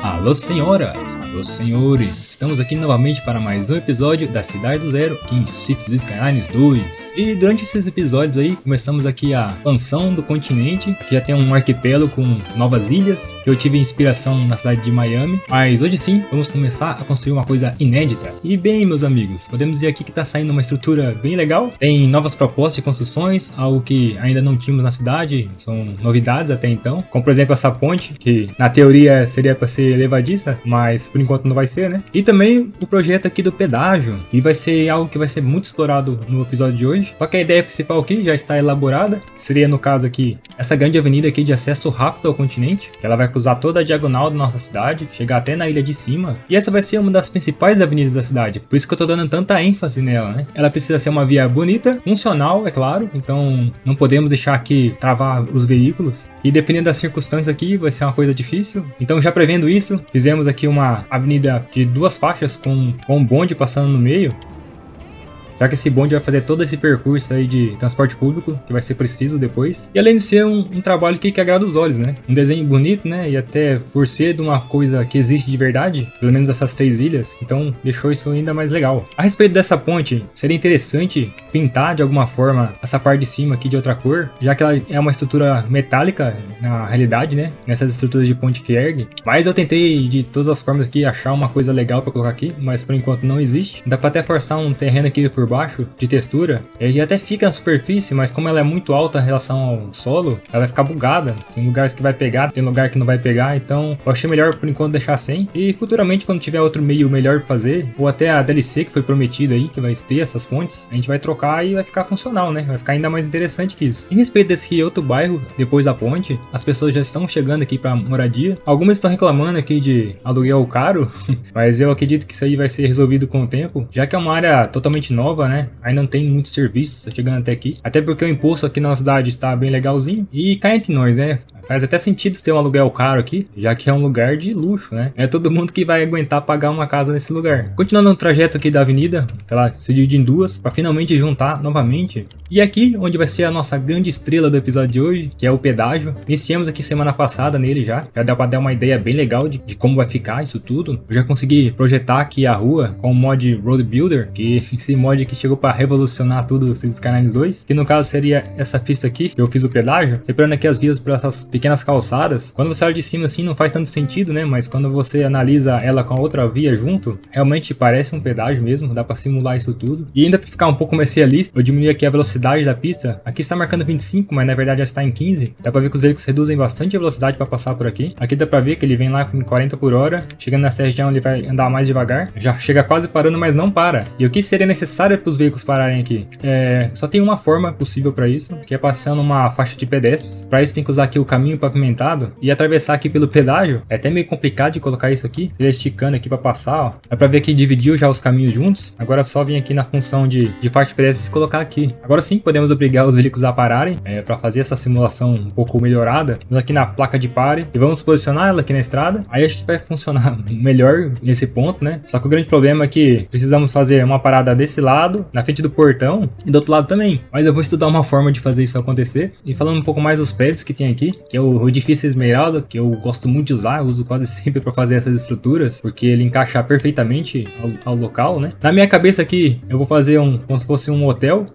Alô senhoras, alô senhores, estamos aqui novamente para mais um episódio da Cidade do Zero, aqui em Cities Skylines 2. E durante esses episódios aí, começamos aqui a expansão do continente, que já tem um arquipélago com novas ilhas, que eu tive inspiração na cidade de Miami. Mas hoje sim, vamos começar a construir uma coisa inédita. E bem, meus amigos, podemos dizer aqui que está saindo uma estrutura bem legal. Tem novas propostas de construções, algo que ainda não tínhamos na cidade, são novidades até então. Como por exemplo essa ponte, que na teoria seria para ser levadiça, mas por enquanto não vai ser, né? E também o projeto aqui do pedágio, que vai ser algo que vai ser muito explorado no episódio de hoje. Só que a ideia principal aqui já está elaborada, que seria no caso aqui, essa grande avenida aqui de acesso rápido ao continente, que ela vai cruzar toda a diagonal da nossa cidade, chegar até na ilha de cima. E essa vai ser uma das principais avenidas da cidade, por isso que eu tô dando tanta ênfase nela, né? Ela precisa ser uma via bonita, funcional, é claro, então não podemos deixar aqui travar os veículos. E dependendo das circunstâncias aqui, vai ser uma coisa difícil. Então já prevendo isso, fizemos aqui uma avenida de duas faixas com um bonde passando no meio, já que esse bonde vai fazer todo esse percurso aí de transporte público, que vai ser preciso depois. E além de ser um trabalho que agrada os olhos, né? Um desenho bonito, né? E até por ser de uma coisa que existe de verdade, pelo menos essas três ilhas, então deixou isso ainda mais legal. A respeito dessa ponte, seria interessante pintar de alguma forma essa parte de cima aqui de outra cor, já que ela é uma estrutura metálica na realidade, né? Nessas estruturas de ponte que ergue. Mas eu tentei de todas as formas aqui achar uma coisa legal para colocar aqui, mas por enquanto não existe. Dá para até forçar um terreno aqui por baixo de textura, ele até fica na superfície, mas como ela é muito alta em relação ao solo, ela vai ficar bugada. Tem lugares que vai pegar, tem lugar que não vai pegar, então eu achei melhor por enquanto deixar sem. E futuramente, quando tiver outro meio melhor para fazer, ou até a DLC que foi prometida aí, que vai ter essas pontes, a gente vai trocar e vai ficar funcional, né? Vai ficar ainda mais interessante que isso. Em respeito desse outro bairro, depois da ponte, as pessoas já estão chegando aqui para moradia. Algumas estão reclamando aqui de aluguel caro, mas eu acredito que isso aí vai ser resolvido com o tempo, já que é uma área totalmente nova, né? Ainda não tem muitos serviços chegando até aqui. Até porque o imposto aqui na cidade está bem legalzinho. E cá entre nós, né? Faz até sentido ter um aluguel caro aqui, já que é um lugar de luxo, né? É todo mundo que vai aguentar pagar uma casa nesse lugar. Continuando no trajeto aqui da avenida, que ela se divide em duas, para finalmente juntar novamente. E aqui, onde vai ser a nossa grande estrela do episódio de hoje, que é o pedágio. Iniciamos aqui semana passada nele já. Já dá para dar uma ideia bem legal de como vai ficar isso tudo. Eu já consegui projetar aqui a rua com o mod Road Builder, que esse mod que chegou para revolucionar tudo o Cities Skylines 2, que no caso seria essa pista aqui, que eu fiz o pedágio, separando aqui as vias por essas pequenas calçadas. Quando você olha de cima assim não faz tanto sentido, né, mas quando você analisa ela com a outra via junto, realmente parece um pedágio mesmo, dá para simular isso tudo. E ainda para ficar um pouco mais realista, eu diminui aqui a velocidade da pista, aqui está marcando 25, mas na verdade já está em 15, dá para ver que os veículos reduzem bastante a velocidade para passar por aqui. Aqui dá para ver que ele vem lá com 40 por hora, chegando nessa região ele vai andar mais devagar, já chega quase parando, mas não para. E o que seria necessário para os veículos pararem aqui? Só tem uma forma possível para isso, que é passando uma faixa de pedestres. Para isso tem que usar aqui o caminho pavimentado e atravessar aqui pelo pedágio. É até meio complicado de colocar isso aqui, ele esticando aqui para passar, ó. Dá para ver que dividiu já os caminhos juntos. Agora é só vir aqui na função de faixa de pedestres e colocar aqui. Agora sim podemos obrigar os veículos a pararem, para fazer essa simulação um pouco melhorada. Vamos aqui na placa de pare e vamos posicionar ela aqui na estrada. Aí acho que vai funcionar melhor nesse ponto, né? Só que o grande problema é que precisamos fazer uma parada desse lado, na frente do portão, e do outro lado também. Mas eu vou estudar uma forma de fazer isso acontecer. E falando um pouco mais dos prédios que tem aqui, que é o edifício Esmeralda, que eu gosto muito de usar, eu uso quase sempre para fazer essas estruturas, porque ele encaixa perfeitamente ao local, né? Na minha cabeça aqui, eu vou fazer como se fosse um hotel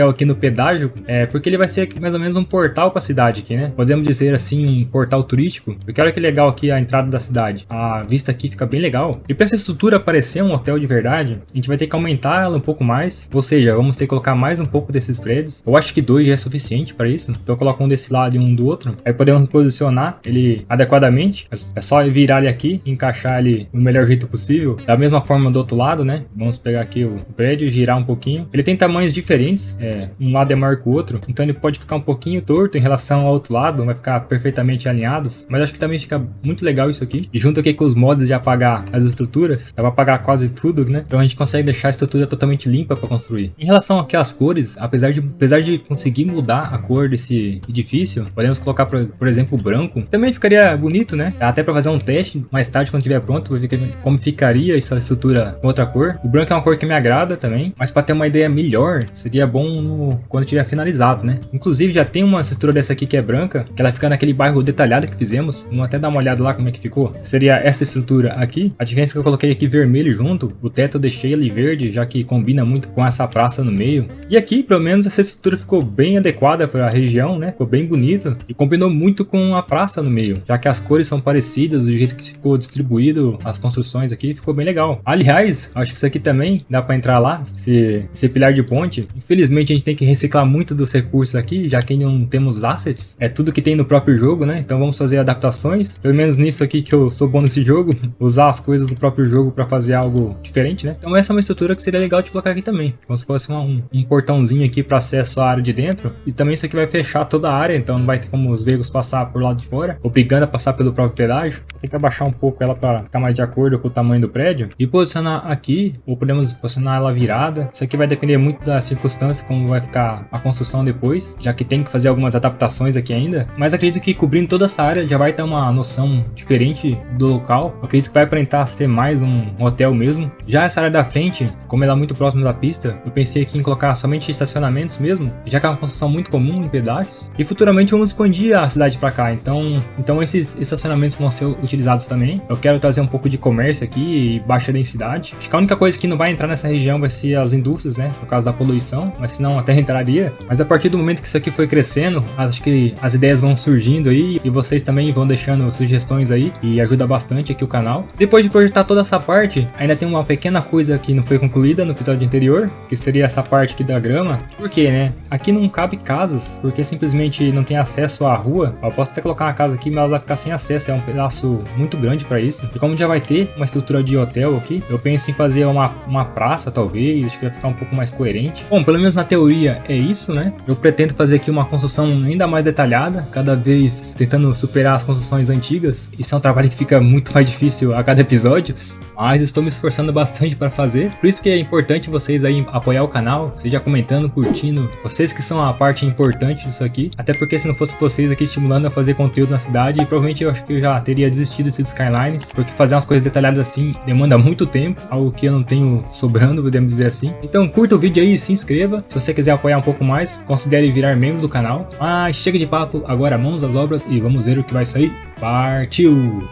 aqui no pedágio, porque ele vai ser mais ou menos um portal para a cidade aqui, né? Podemos dizer assim, um portal turístico, porque olha que legal aqui a entrada da cidade. A vista aqui fica bem legal. E para essa estrutura parecer um hotel de verdade, a gente vai ter que aumentar ela um pouco mais, ou seja, vamos ter que colocar mais um pouco desses prédios. Eu acho que 2 já é suficiente para isso, então eu coloco um desse lado e um do outro. Aí podemos posicionar ele adequadamente, é só virar ele aqui e encaixar ele no melhor jeito possível. Da mesma forma do outro lado, né? Vamos pegar aqui o prédio, girar um pouquinho. Ele tem tamanhos diferentes, um lado é maior que o outro, então ele pode ficar um pouquinho torto em relação ao outro lado, vai ficar perfeitamente alinhados, mas acho que também fica muito legal isso aqui. E junto aqui com os mods de apagar as estruturas, dá pra apagar quase tudo, né? Então a gente consegue deixar a estrutura totalmente limpa limpa para construir. Em relação aqui às cores, apesar de conseguir mudar a cor desse edifício, podemos colocar, por exemplo, o branco. Também ficaria bonito, né? Dá até para fazer um teste mais tarde, quando estiver pronto, pra ver como ficaria essa estrutura com outra cor. O branco é uma cor que me agrada também, mas para ter uma ideia melhor, seria bom quando tiver finalizado, né? Inclusive, já tem uma estrutura dessa aqui que é branca, que ela fica naquele bairro detalhado que fizemos. Vamos até dar uma olhada lá como é que ficou. Seria essa estrutura aqui. A diferença é que eu coloquei aqui vermelho junto, o teto eu deixei ele verde, já que combina muito com essa praça no meio. E aqui, pelo menos, essa estrutura ficou bem adequada para a região, né? Ficou bem bonito e combinou muito com a praça no meio, já que as cores são parecidas, o jeito que ficou distribuído as construções aqui ficou bem legal. Aliás, acho que isso aqui também dá para entrar lá, esse pilar de ponte. Infelizmente a gente tem que reciclar muito dos recursos aqui, já que não temos assets, é tudo que tem no próprio jogo, né? Então vamos fazer adaptações, pelo menos nisso aqui que eu sou bom nesse jogo, usar as coisas do próprio jogo para fazer algo diferente, né? Então essa é uma estrutura que seria legal de colocar aqui também, como se fosse um portãozinho aqui para acesso à área de dentro. E também isso aqui vai fechar toda a área, então não vai ter como os veículos passar por lado de fora, obrigando a passar pelo próprio pedágio. Tem que abaixar um pouco ela para ficar mais de acordo com o tamanho do prédio e posicionar aqui, ou podemos posicionar ela virada. Isso aqui vai depender muito da circunstância, como vai ficar a construção depois, já que tem que fazer algumas adaptações aqui ainda, mas acredito que cobrindo toda essa área já vai ter uma noção diferente do local. Eu acredito que vai aparentar ser mais um hotel mesmo. Já essa área da frente, como ela é muito próxima da pista, eu pensei aqui em colocar somente estacionamentos mesmo, já que é uma construção muito comum em pedágios, e futuramente vamos expandir a cidade para cá, então esses estacionamentos vão ser utilizados também. Eu quero trazer um pouco de comércio aqui e baixa densidade. Acho que a única coisa que não vai entrar nessa região vai ser as indústrias, né, por causa da poluição, mas senão até entraria. Mas a partir do momento que isso aqui foi crescendo, acho que as ideias vão surgindo aí, e vocês também vão deixando sugestões aí, e ajuda bastante aqui o canal. Depois de projetar toda essa parte, ainda tem uma pequena coisa que não foi concluída no episódio anterior, que seria essa parte aqui da grama. Por quê, né? Aqui não cabe casas, porque simplesmente não tem acesso à rua. Eu posso até colocar uma casa aqui, mas ela vai ficar sem acesso, é um pedaço muito grande para isso. E como já vai ter uma estrutura de hotel aqui, eu penso em fazer uma praça, talvez, acho que vai ficar um pouco mais coerente. Bom, pelo menos na teoria é isso, né? Eu pretendo fazer aqui uma construção ainda mais detalhada, cada vez tentando superar as construções antigas. Isso é um trabalho que fica muito mais difícil a cada episódio, mas estou me esforçando bastante para fazer. Por isso que é importante vocês aí apoiar o canal, seja comentando, curtindo, vocês que são a parte importante disso aqui, até porque se não fosse vocês aqui estimulando a fazer conteúdo na cidade, provavelmente eu acho que eu já teria desistido de Skylines, porque fazer umas coisas detalhadas assim demanda muito tempo, algo que eu não tenho sobrando, podemos dizer assim. Então curta o vídeo aí e se inscreva. Se você quiser apoiar um pouco mais, considere virar membro do canal. Mas chega de papo, agora mãos às obras e vamos ver o que vai sair. Partiu!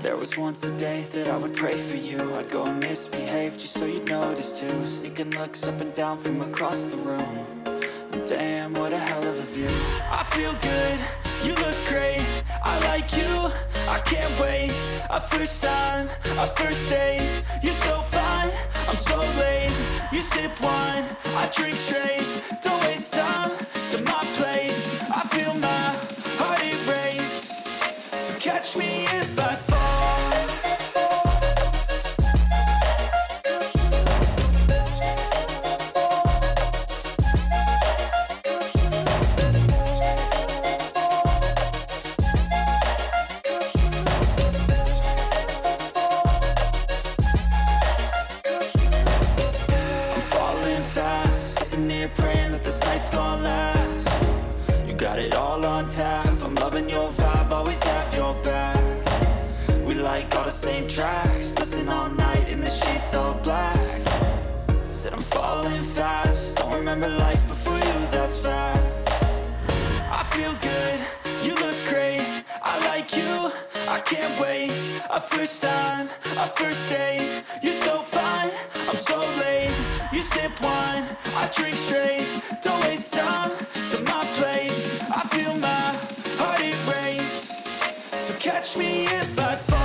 There was once a day that I would pray for you. I'd go and misbehave just so you'd notice too. Sneaking looks up and down from across the room. And damn, what a hell of a view. I feel good, you look great, I like you, I can't wait. A first time, a first date. You're so fine, I'm so late. You sip wine, I drink straight. Don't waste time to my place. I feel mine. catch me if I fall. I'm falling fast, sitting here praying that this night's gonna last. You got it all on tap, I'm loving your vibe, always have your back. We like all the same tracks, listen all night in the sheets all black. Said I'm falling fast, don't remember life before you, that's fact. I feel good, you look great, I like you, I can't wait. A first time, a first date, you're so fine, I'm so late. You sip wine, I drink straight, don't waste time to my place. I feel my heart erase, so catch me if I fall.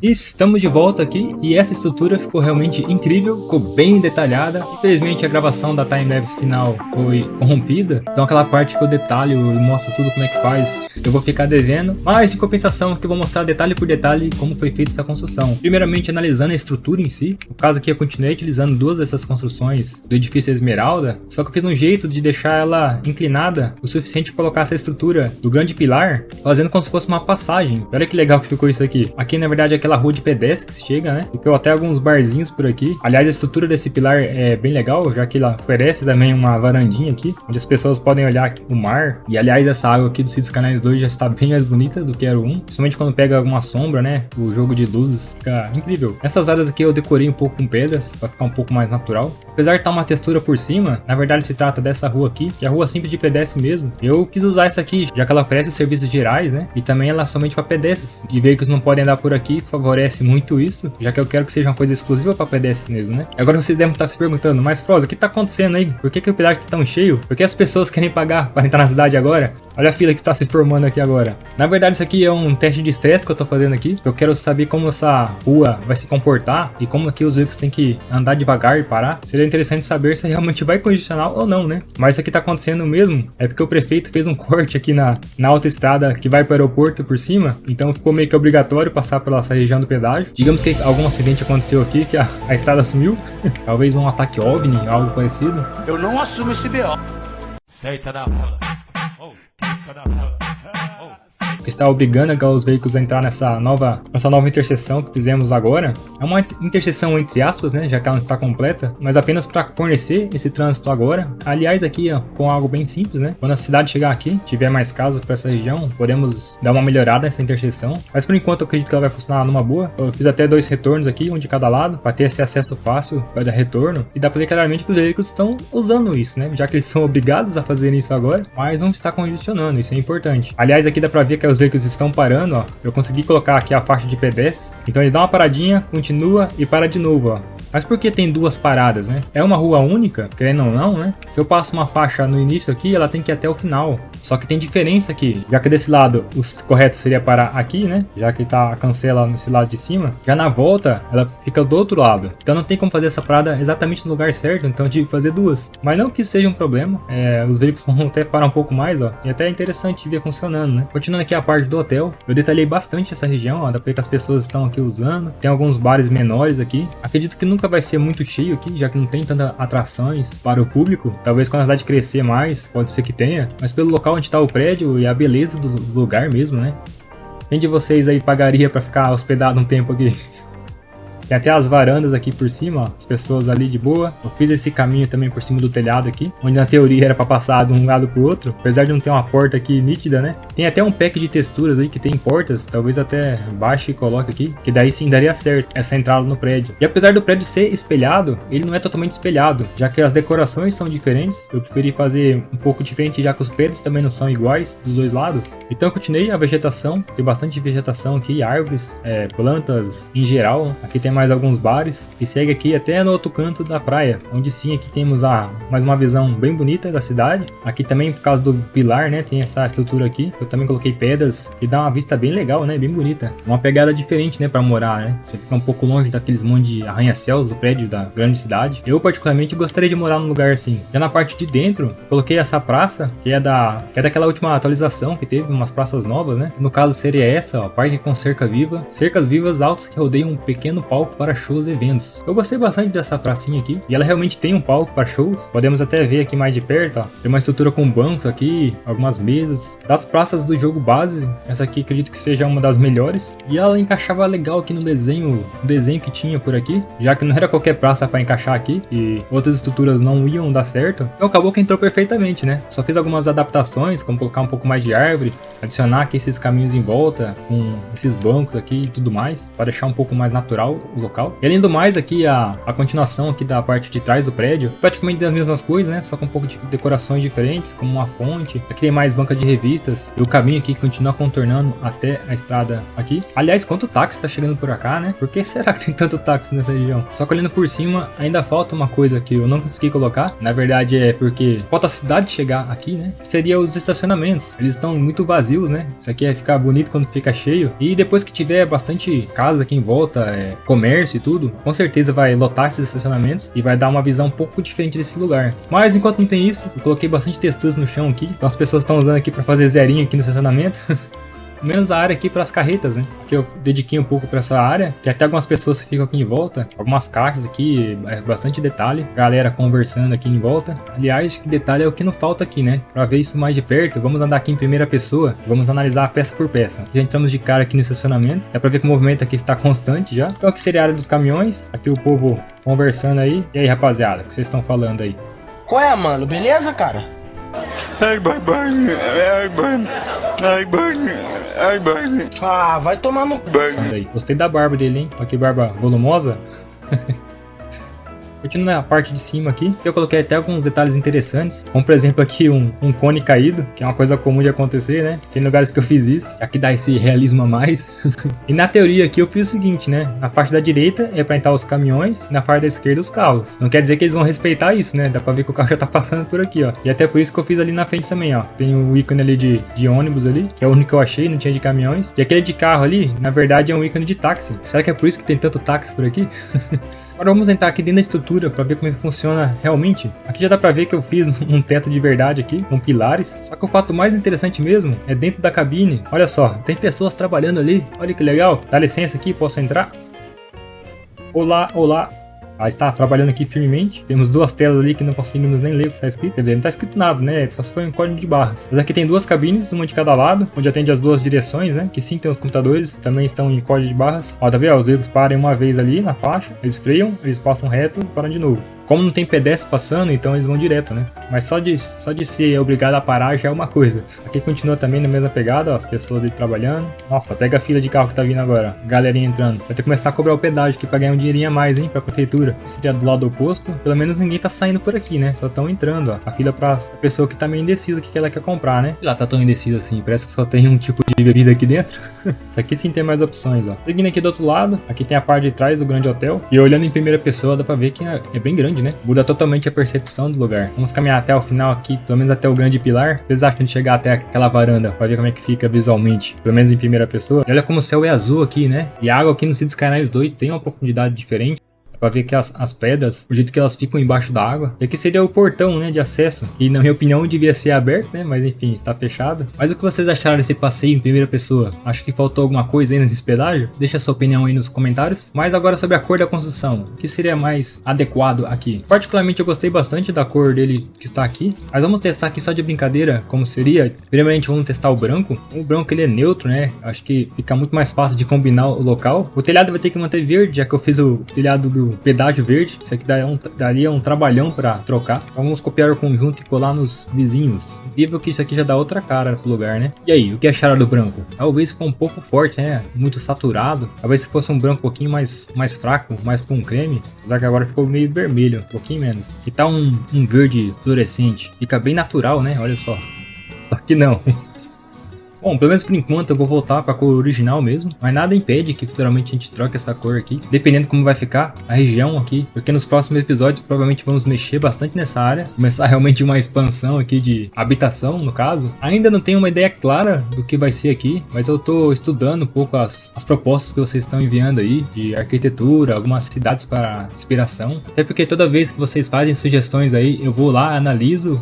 Estamos de volta aqui e essa estrutura ficou realmente incrível, ficou bem detalhada. Infelizmente a gravação da timelapse final foi corrompida, então aquela parte que eu detalho e mostro tudo como é que faz, eu vou ficar devendo, mas em compensação que eu vou mostrar detalhe por detalhe como foi feita essa construção. Primeiramente analisando a estrutura em si, no caso aqui eu continuei utilizando duas dessas construções do edifício Esmeralda, só que eu fiz um jeito de deixar ela inclinada o suficiente para colocar essa estrutura do grande pilar, fazendo como se fosse uma passagem. Olha que legal que ficou isso aqui. Aqui na verdade é aquela rua de pedestre que chega, né? Ficou até alguns barzinhos por aqui. Aliás, a estrutura desse pilar é bem legal, já que ela oferece também uma varandinha aqui, onde as pessoas podem olhar o mar. E aliás, essa água aqui do Cities Skylines 2 já está bem mais bonita do que era o 1, principalmente quando pega alguma sombra, né? O jogo de luzes fica incrível. Essas áreas aqui eu decorei um pouco com pedras, para ficar um pouco mais natural. Apesar de estar uma textura por cima, na verdade se trata dessa rua aqui, que é a rua simples de pedestre mesmo. Eu quis usar essa aqui, já que ela oferece os serviços gerais, né? E também ela é somente para pedestres. E veículos não podem andar por aqui, favorece muito isso, já que eu quero que seja uma coisa exclusiva para pedestres mesmo, né? Agora vocês devem estar se perguntando, mas Froza, o que tá acontecendo aí? Por que o pilar está tão cheio? Por que as pessoas querem pagar para entrar na cidade agora? Olha a fila que está se formando aqui agora. Na verdade isso aqui é um teste de estresse que eu tô fazendo aqui. Eu quero saber como essa rua vai se comportar e como aqui os veículos têm que andar devagar e parar. Seria interessante saber se realmente vai congestionar ou não, né? Mas isso aqui tá acontecendo mesmo é porque o prefeito fez um corte aqui na autoestrada que vai para o aeroporto por cima, então ficou meio que obrigatório passar pela essa região do pedágio. Digamos que algum acidente aconteceu aqui, que a estrada sumiu. Talvez um ataque OVNI, algo parecido. Eu não assumo esse BO. Senta na roda. Senta na roda. Que está obrigando os veículos a entrar nessa nova interseção que fizemos agora. É uma interseção entre aspas, né, já que ela não está completa, mas apenas para fornecer esse trânsito agora. Aliás, aqui ó, com algo bem simples, né? Quando a cidade chegar aqui, tiver mais casas para essa região, podemos dar uma melhorada nessa interseção. Mas por enquanto eu acredito que ela vai funcionar numa boa. Eu fiz até 2 retornos aqui, um de cada lado, para ter esse acesso fácil para dar retorno. E dá para ver claramente que os veículos estão usando isso, né? Já que eles são obrigados a fazerem isso agora, mas não está congestionando, isso é importante. Aliás, aqui dá para ver que os veículos estão parando, ó. Eu consegui colocar aqui a faixa de pedestres. Então eles dão uma paradinha, continua e para de novo, ó. Mas por que tem duas paradas, né? É uma rua única, querendo ou não, né? Se eu passo uma faixa no início aqui, ela tem que ir até o final. Só que tem diferença aqui, já que desse lado o correto seria parar aqui, né? Já que tá a cancela nesse lado de cima. Já na volta, ela fica do outro lado. Então não tem como fazer essa parada exatamente no lugar certo, então eu tive que fazer duas. Mas não que isso seja um problema, os veículos vão até parar um pouco mais, ó. E até é interessante ver funcionando, né? Continuando aqui a parte do hotel, eu detalhei bastante essa região, ó. Dá pra ver que as pessoas estão aqui usando. Tem alguns bares menores aqui. Acredito que nunca vai ser muito cheio aqui, já que não tem tantas atrações para o público. Talvez quando a cidade crescer mais, pode ser que tenha. Mas pelo local onde está o prédio e a beleza do lugar mesmo, né? Quem de vocês aí pagaria para ficar hospedado um tempo aqui? Tem até as varandas aqui por cima, ó, as pessoas ali de boa. Eu fiz esse caminho também por cima do telhado aqui, onde na teoria era para passar de um lado pro outro, apesar de não ter uma porta aqui nítida, né? Tem até um pack de texturas aí que tem portas, talvez até baixe e coloque aqui, que daí sim daria certo essa entrada no prédio. E apesar do prédio ser espelhado, ele não é totalmente espelhado, já que as decorações são diferentes. Eu preferi fazer um pouco diferente, já que os prédios também não são iguais dos dois lados. Então eu continuei a vegetação, tem bastante vegetação aqui, árvores, plantas em geral. Aqui tem mais alguns bares e segue aqui até no outro canto da praia, onde sim aqui temos mais uma visão bem bonita da cidade. Aqui também por causa do pilar, né, tem essa estrutura aqui. Eu também coloquei pedras que dá uma vista bem legal, né, bem bonita. Uma pegada diferente, né, para morar, né. Você fica um pouco longe daqueles monte de arranha-céus do prédio da grande cidade. Eu particularmente gostaria de morar num lugar assim. Já na parte de dentro, coloquei essa praça que é daquela última atualização que teve, umas praças novas, né. No caso seria essa, ó, parque com cerca viva, cercas vivas altas que rodeiam um pequeno palco para shows e eventos. Eu gostei bastante dessa pracinha aqui, e ela realmente tem um palco para shows. Podemos até ver aqui mais de perto, ó. Tem uma estrutura com bancos aqui, algumas mesas. Das praças do jogo base, essa aqui acredito que seja uma das melhores, e ela encaixava legal aqui no desenho que tinha por aqui, já que não era qualquer praça para encaixar aqui, e outras estruturas não iam dar certo. Então acabou que entrou perfeitamente, né? Só fiz algumas adaptações, como colocar um pouco mais de árvore, adicionar aqui esses caminhos em volta, com esses bancos aqui e tudo mais, para deixar um pouco mais natural o local. E além do mais, aqui a continuação aqui da parte de trás do prédio, praticamente das mesmas coisas, né? Só com um pouco de decorações diferentes, como uma fonte. Aqui tem mais banca de revistas. E o caminho aqui continua contornando até a estrada aqui. Aliás, quanto táxi tá chegando por cá, né? Por que será que tem tanto táxi nessa região? Só que olhando por cima, ainda falta uma coisa que eu não consegui colocar. Na verdade é porque falta a cidade chegar aqui, né? Que seria os estacionamentos. Eles estão muito vazios, né? Isso aqui vai ficar bonito quando fica cheio. E depois que tiver bastante casa aqui em volta, comércio e tudo, com certeza vai lotar esses estacionamentos e vai dar uma visão um pouco diferente desse lugar. Mas enquanto não tem isso, eu coloquei bastante texturas no chão aqui. Então as pessoas estão usando aqui para fazer zerinho aqui no estacionamento. Menos a área aqui para as carretas, né? Que eu dediquei um pouco para essa área, que até algumas pessoas ficam aqui em volta, algumas caixas aqui, bastante detalhe, galera conversando aqui em volta. Aliás, que detalhe é o que não falta aqui, né? Para ver isso mais de perto, vamos andar aqui em primeira pessoa, vamos analisar peça por peça. Já entramos de cara aqui no estacionamento, dá para ver que o movimento aqui está constante já. Então aqui seria a área dos caminhões, aqui o povo conversando aí. E aí, rapaziada, o que vocês estão falando aí? Qual é, mano? Beleza, cara? Ah, vai tomar no... Gostei da barba dele, hein? Olha que barba volumosa. Continuando na parte de cima aqui, eu coloquei até alguns detalhes interessantes, como por exemplo aqui um cone caído, que é uma coisa comum de acontecer, né? Tem lugares que eu fiz isso, aqui dá esse realismo a mais. E na teoria aqui eu fiz o seguinte, né? Na parte da direita é para entrar os caminhões, e na parte da esquerda os carros. Não quer dizer que eles vão respeitar isso, né? Dá pra ver que o carro já tá passando por aqui, ó. E até por isso que eu fiz ali na frente também, ó. Tem o ícone ali de ônibus ali, que é o único que eu achei, não tinha de caminhões. E aquele de carro ali, na verdade é um ícone de táxi. Será que é por isso que tem tanto táxi por aqui? Agora vamos entrar aqui dentro da estrutura para ver como é que funciona realmente. Aqui já dá para ver que eu fiz um teto de verdade aqui, com pilares. Só que o fato mais interessante mesmo é dentro da cabine. Olha só, tem pessoas trabalhando ali. Olha que legal. Dá licença aqui, posso entrar? Olá, olá. Está trabalhando aqui firmemente. Temos duas telas ali que não conseguimos nem ler o que está escrito. Quer dizer, não está escrito nada, né? Só se foi um código de barras. Mas aqui tem duas cabines, uma de cada lado, onde atende as duas direções, né? Que sim, tem os computadores, também estão em código de barras. Ó, tá vendo? Os veículos param uma vez ali na faixa, eles freiam, eles passam reto e param de novo. Como não tem pedestre passando, então eles vão direto, né? Mas só de ser obrigado a parar já é uma coisa. Aqui continua também na mesma pegada, ó, as pessoas ali trabalhando. Nossa, pega a fila de carro que tá vindo agora. Galerinha entrando. Vai ter que começar a cobrar o pedágio aqui pra ganhar um dinheirinho a mais, hein? Pra prefeitura. Esse seria do lado oposto. Pelo menos ninguém tá saindo por aqui, né? Só estão entrando, ó. A fila pra pessoa que tá meio indecisa, que ela quer comprar, né? Lá tá tão indecisa assim. Parece que só tem um tipo de bebida aqui dentro. Isso aqui sim tem mais opções, ó. Seguindo aqui do outro lado, aqui tem a parte de trás do grande hotel. E olhando em primeira pessoa, dá pra ver que é bem grande, né? Muda totalmente a percepção do lugar. Vamos caminhar até o final aqui, pelo menos até o grande pilar. Vocês acham de chegar até aquela varanda pra ver como é que fica visualmente, pelo menos em primeira pessoa? E olha como o céu é azul aqui, né? E a água aqui no Cities Skylines 2 tem uma profundidade diferente. Pra ver que as pedras, o jeito que elas ficam embaixo da água. E aqui seria o portão, né, de acesso. E na minha opinião devia ser aberto, né, mas enfim, está fechado. Mas o que vocês acharam desse passeio em primeira pessoa? Acho que faltou alguma coisa ainda nesse pedágio? Deixa a sua opinião aí nos comentários. Mas agora sobre a cor da construção, o que seria mais adequado aqui? Particularmente eu gostei bastante da cor dele que está aqui. Mas vamos testar aqui só de brincadeira como seria. Primeiramente vamos testar o branco. O branco ele é neutro, né, acho que fica muito mais fácil de combinar o local. O telhado vai ter que manter verde, já que eu fiz o telhado do pedágio verde. Isso aqui daria um trabalhão para trocar. Então vamos copiar o conjunto e colar nos vizinhos. Incrível que isso aqui já dá outra cara pro lugar, né? E aí, o que acharam do branco? Talvez ficou um pouco forte, né? Muito saturado. Talvez se fosse um branco um pouquinho mais fraco, mais para um creme. Apesar que agora ficou meio vermelho, um pouquinho menos. E tá um verde fluorescente. Fica bem natural, né? Olha só. Só que não. Bom, pelo menos por enquanto eu vou voltar para a cor original mesmo, mas nada impede que futuramente a gente troque essa cor aqui, dependendo como vai ficar a região aqui, porque nos próximos episódios provavelmente vamos mexer bastante nessa área, começar realmente uma expansão aqui de habitação, no caso. Ainda não tenho uma ideia clara do que vai ser aqui, mas eu tô estudando um pouco as propostas que vocês estão enviando aí, de arquitetura, algumas cidades para inspiração, até porque toda vez que vocês fazem sugestões aí, eu vou lá, analiso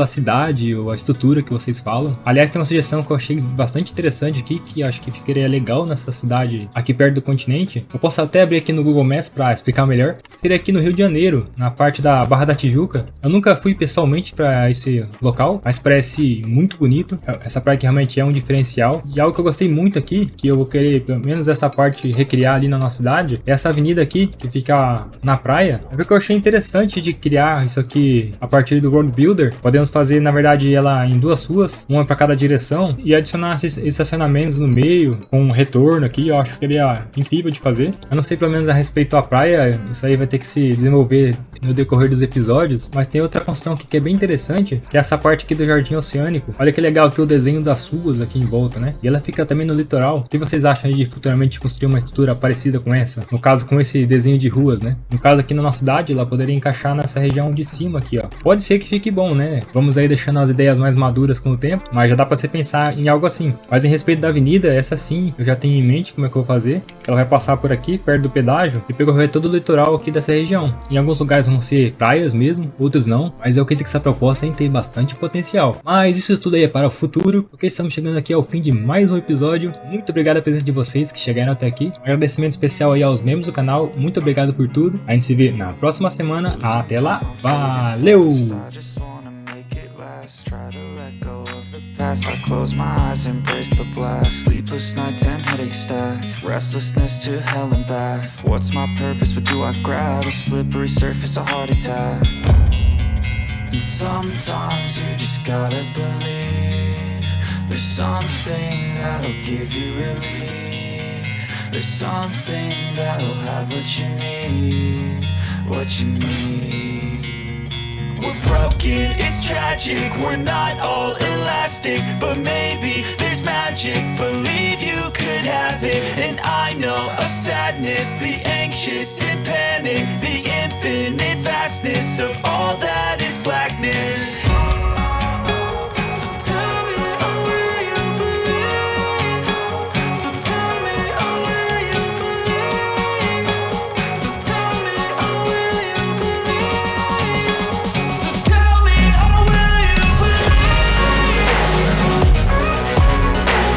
a cidade ou a estrutura que vocês falam. Aliás, tem uma sugestão que eu achei bastante interessante aqui, que acho que ficaria legal nessa cidade aqui perto do continente. Eu posso até abrir aqui no Google Maps para explicar melhor. Seria aqui no Rio de Janeiro, na parte da Barra da Tijuca. Eu nunca fui pessoalmente para esse local, mas parece muito bonito. Essa praia que realmente é um diferencial. E algo que eu gostei muito aqui, que eu vou querer pelo menos essa parte recriar ali na nossa cidade, é essa avenida aqui, que fica na praia. É porque eu achei interessante de criar isso aqui a partir do World Builder. Podemos fazer, na verdade, ela em duas ruas, uma para cada direção, e adicionar esses estacionamentos no meio, com um retorno aqui, eu acho que seria incrível de fazer. Eu não sei pelo menos a respeito à praia, isso aí vai ter que se desenvolver no decorrer dos episódios, mas tem outra construção aqui que é bem interessante, que é essa parte aqui do jardim oceânico. Olha que legal aqui o desenho das ruas aqui em volta, né? E ela fica também no litoral. O que vocês acham de futuramente construir uma estrutura parecida com essa? No caso, com esse desenho de ruas, né? No caso aqui na nossa cidade, ela poderia encaixar nessa região de cima aqui, ó. Pode ser que fique bom, né? Vamos aí deixando as ideias mais maduras com o tempo, mas já dá pra você pensar em algo assim. Mas em respeito da avenida, essa sim, eu já tenho em mente como é que eu vou fazer. Que ela vai passar por aqui, perto do pedágio, e percorrer todo o litoral aqui dessa região. Em alguns lugares vão ser praias mesmo, outros não, mas eu acredito que essa proposta tem bastante potencial. Mas isso tudo aí é para o futuro, porque estamos chegando aqui ao fim de mais um episódio. Muito obrigado pela presença de vocês que chegaram até aqui. Um agradecimento especial aí aos membros do canal. Muito obrigado por tudo. A gente se vê na próxima semana. Até lá. Valeu! Past, I close my eyes, embrace the black. Sleepless nights and headaches stack. Restlessness to hell and back. What's my purpose? What do I grab? A slippery surface, a heart attack. And sometimes you just gotta believe there's something that'll give you relief. There's something that'll have what you need. What you need. We're broken, it's tragic, we're not all elastic, but maybe there's magic, believe you could have it. And I know of sadness, the anxious and panic, the infinite vastness of all that is blackness.